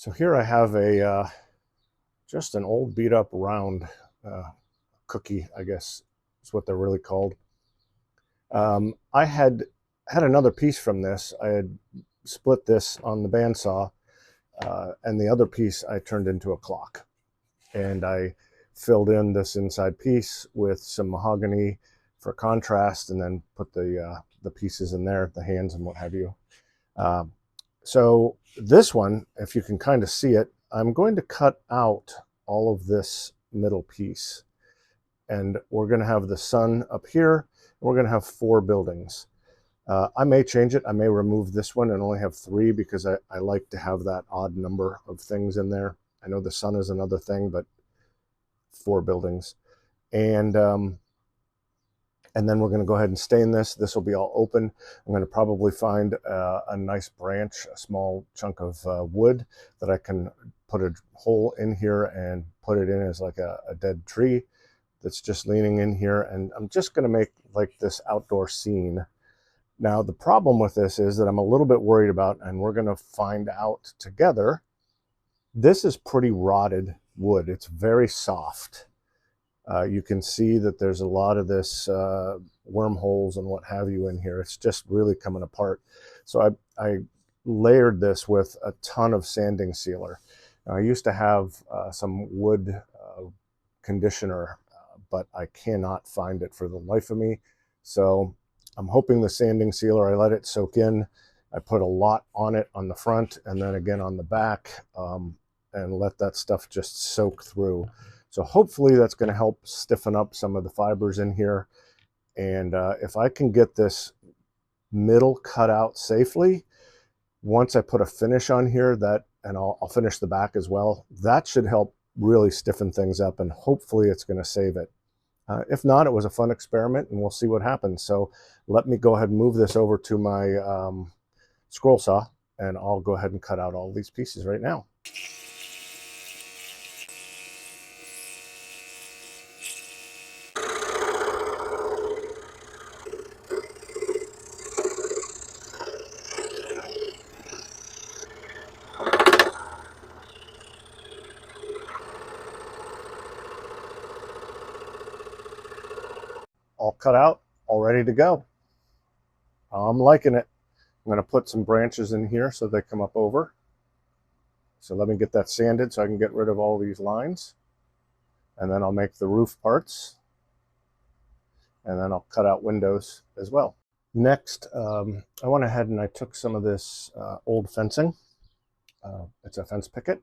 So here I have a just an old beat up round cookie, I guess is what they're really called. I had another piece from this. I had split this on the bandsaw, and the other piece I turned into a clock. And I filled in this inside piece with some mahogany for contrast, and then put the pieces in there, the hands and what have you. Um, so this one, if you can kind of see it, I'm going to cut out all of this middle piece, and we're going to have the sun up here. We're going to have 4 buildings. I may change it. I may remove this one and only have 3 because I like to have that odd number of things in there. I know the sun is another thing, but 4 buildings. And then we're going to go ahead and stain this. This will be all open. I'm going to probably find a nice branch, a small chunk of wood that I can put a hole in here and put it in as like a dead tree that's just leaning in here. And I'm just going to make like this outdoor scene. Now, the problem with this is that I'm a little bit worried about, and we're going to find out together, this is pretty rotted wood. It's very soft. You can see that there's a lot of this wormholes and what have you in here. It's just really coming apart. So I layered this with a ton of sanding sealer. Now, I used to have some wood conditioner, but I cannot find it for the life of me. So I'm hoping the sanding sealer, I let it soak in. I put a lot on it on the front and then again on the back, and let that stuff just soak through. So hopefully that's going to help stiffen up some of the fibers in here. And if I can get this middle cut out safely, once I put a finish on here, and I'll finish the back as well, that should help really stiffen things up, and hopefully it's going to save it. If not, it was a fun experiment and we'll see what happens. So let me go ahead and move this over to my scroll saw, and I'll go ahead and cut out all these pieces right now. All cut out, all ready to go. I'm liking it. I'm going to put some branches in here so they come up over. So let me get that sanded so I can get rid of all these lines. And then I'll make the roof parts. And then I'll cut out windows as well. Next, I went ahead and I took some of this old fencing. It's a fence picket.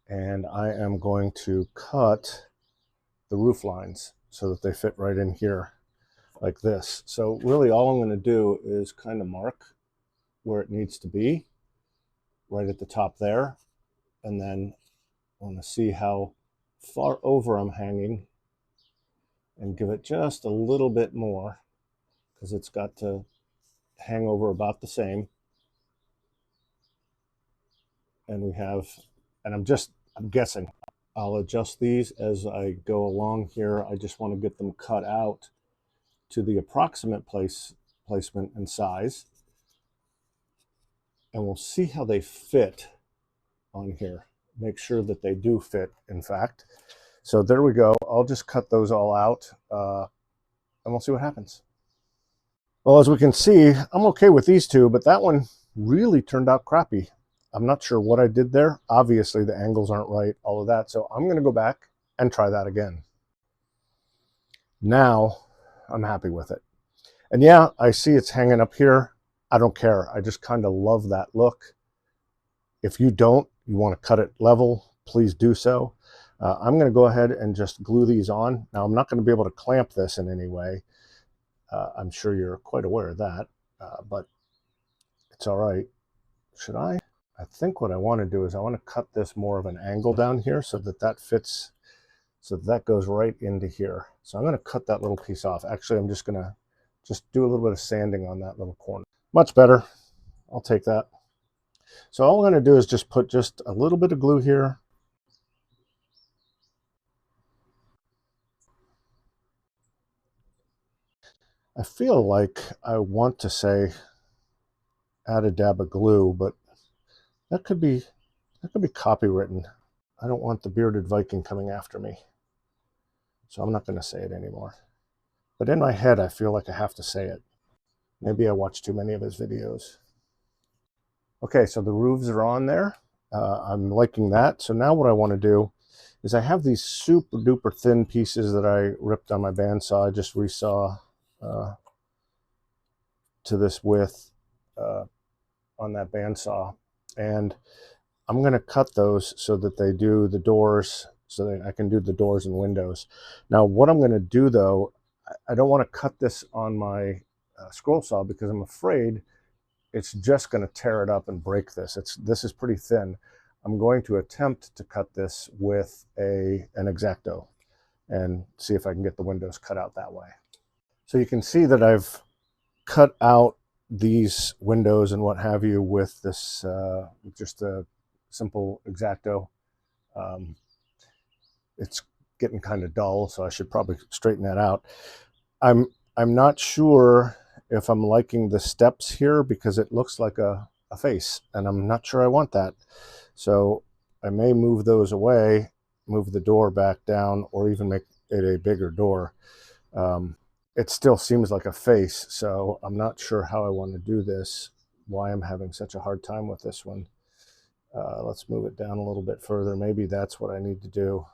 And I am going to cut the roof lines so that they fit right in here like this. So really all I'm going to do is kind of mark where it needs to be, right at the top there. And then I want to see how far over I'm hanging and give it just a little bit more, because it's got to hang over about the same. And I'm guessing. I'll adjust these as I go along here. I just want to get them cut out to the approximate placement and size. And we'll see how they fit on here. Make sure that they do fit, in fact. So there we go. I'll just cut those all out, and we'll see what happens. Well, as we can see, I'm okay with these two, but that one really turned out crappy. I'm not sure what I did there. Obviously, the angles aren't right, all of that. So I'm going to go back and try that again. Now, I'm happy with it. And yeah, I see it's hanging up here. I don't care. I just kind of love that look. If you don't, you want to cut it level, please do so. I'm going to go ahead and just glue these on. Now, I'm not going to be able to clamp this in any way. I'm sure you're quite aware of that, but it's all right. Should I? I think what I want to do is I want to cut this more of an angle down here so that that fits, so that goes right into here. So I'm going to cut that little piece off. Actually, I'm just going to do a little bit of sanding on that little corner. Much better. I'll take that. So all I'm going to do is just put just a little bit of glue here. I feel like I want to say add a dab of glue, but that could be That could be copywritten. I don't want the bearded Viking coming after me, so I'm not going to say it anymore. But in my head, I feel like I have to say it. Maybe I watched too many of his videos. Okay, so the roofs are on there. I'm liking that. So now what I want to do is I have these super duper thin pieces that I ripped on my bandsaw. I just resaw to this width on that bandsaw. And I'm going to cut those so that they do the doors, so that I can do the doors and windows. Now, what I'm going to do though, I don't want to cut this on my scroll saw because I'm afraid it's just going to tear it up and break this. This is pretty thin. I'm going to attempt to cut this with an X-Acto and see if I can get the windows cut out that way. So you can see that I've cut out these windows and what have you with this just a simple X-Acto. It's getting kind of dull, so I should probably straighten that out. I'm not sure if I'm liking the steps here because it looks like a face, and I'm not sure I want that. So I may move those away, move the door back down, or even make it a bigger door. It still seems like a face, so I'm not sure how I want to do this, why I'm having such a hard time with this one. Let's move it down a little bit further. Maybe that's what I need to do,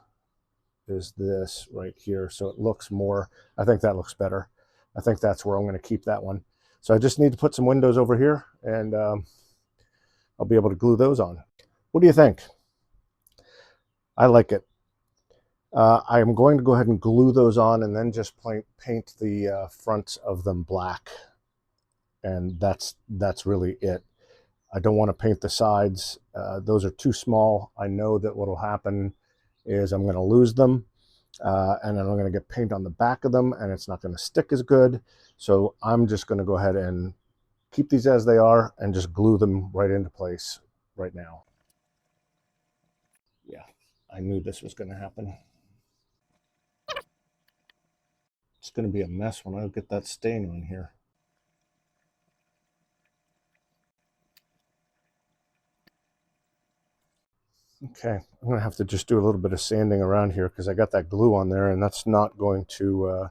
is this right here, so it looks more, I think that looks better. I think that's where I'm going to keep that one. So I just need to put some windows over here, and I'll be able to glue those on. What do you think? I like it. I am going to go ahead and glue those on and then just paint the fronts of them black. And that's really it. I don't want to paint the sides. Those are too small. I know that what will happen is I'm going to lose them. And then I'm going to get paint on the back of them and it's not going to stick as good. So I'm just going to go ahead and keep these as they are and just glue them right into place right now. Yeah, I knew this was going to happen. It's going to be a mess when I get that stain on here. Okay, I'm going to have to just do a little bit of sanding around here because I got that glue on there and that's not going to,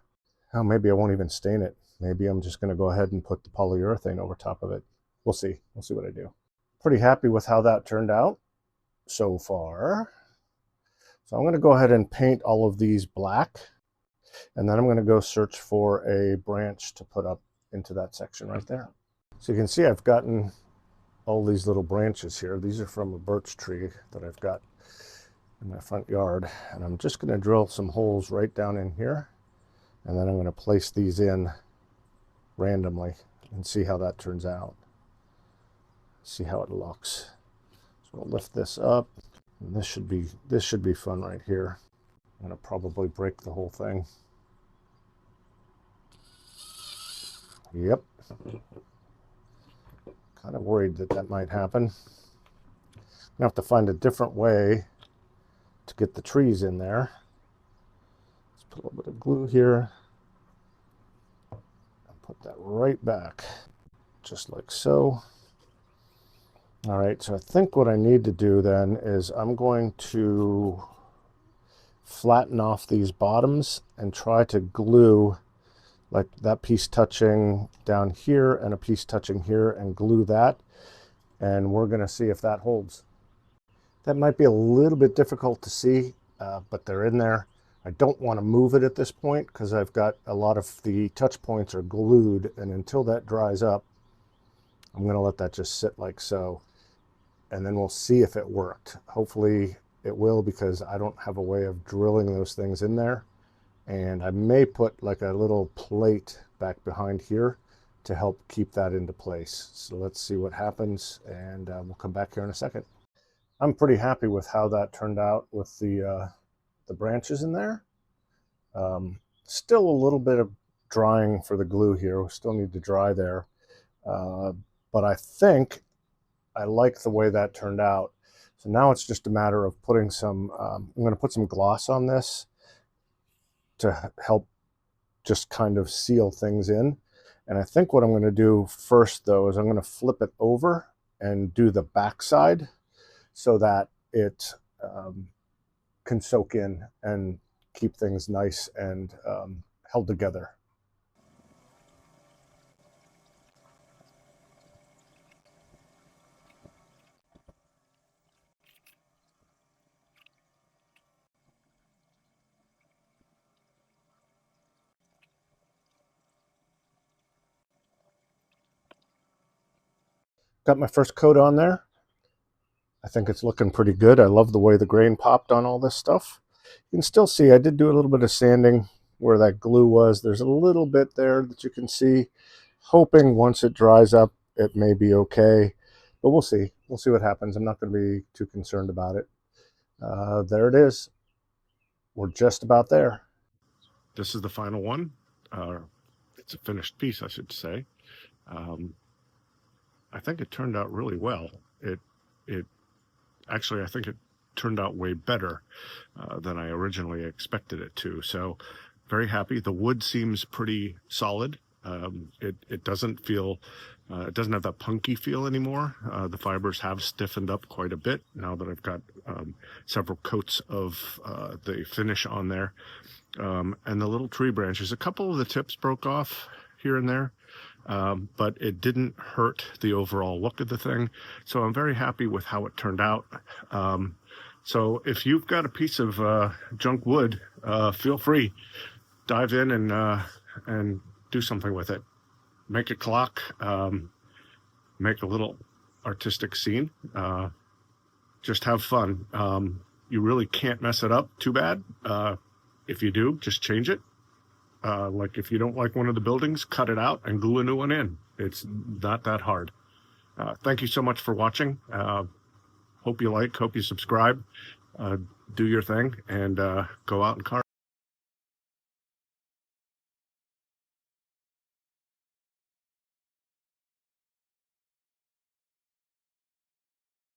oh, maybe I won't even stain it. Maybe I'm just going to go ahead and put the polyurethane over top of it. We'll see. We'll see what I do. Pretty happy with how that turned out so far. So I'm going to go ahead and paint all of these black. And then I'm going to go search for a branch to put up into that section right there. So you can see I've gotten all these little branches here. These are from a birch tree that I've got in my front yard. And I'm just going to drill some holes right down in here. And then I'm going to place these in randomly and see how that turns out. See how it looks. So we'll lift this up. And this should be fun right here. I'm going to probably break the whole thing. Yep. Kind of worried that that might happen. I'm going to have to find a different way to get the trees in there. Let's put a little bit of glue here. And put that right back, just like so. All right, so I think what I need to do then is I'm going to flatten off these bottoms and try to glue like that piece touching down here and a piece touching here and glue that. And we're going to see if that holds. That might be a little bit difficult to see, but they're in there. I don't want to move it at this point because I've got a lot of the touch points are glued, and until that dries up, I'm going to let that just sit like so. And then we'll see if it worked. Hopefully it will, because I don't have a way of drilling those things in there. And I may put like a little plate back behind here to help keep that into place. So let's see what happens, and we'll come back here in a second. I'm pretty happy with how that turned out with the branches in there. Still a little bit of drying for the glue here. We still need to dry there. But I think I like the way that turned out. So now it's just a matter of putting some, I'm going to put some gloss on this to help just kind of seal things in. And I think what I'm going to do first though is I'm going to flip it over and do the back side so that it can soak in and keep things nice and held together. Got my first coat on there. I think it's looking pretty good. I love the way the grain popped on all this stuff. You can still see I did do a little bit of sanding where that glue was. There's a little bit there that you can see. Hoping once it dries up, it may be okay. But we'll see. We'll see what happens. I'm not going to be too concerned about it. There it is. We're just about there. This is the final one. It's a finished piece, I should say. I think it turned out really well. Actually, I think it turned out way better than I originally expected it to. So very happy. The wood seems pretty solid. It doesn't feel, it doesn't have that punky feel anymore. The fibers have stiffened up quite a bit now that I've got several coats of the finish on there. And the little tree branches, a couple of the tips broke off here and there. But it didn't hurt the overall look of the thing. So I'm very happy with how it turned out. So if you've got a piece of junk wood, feel free, dive in and do something with it. Make a clock, make a little artistic scene, just have fun. You really can't mess it up too bad. If you do, just change it. Like if you don't like one of the buildings, cut it out and glue a new one in. It's not that hard. Thank you so much for watching. Hope you like, hope you subscribe, do your thing, and go out and carve.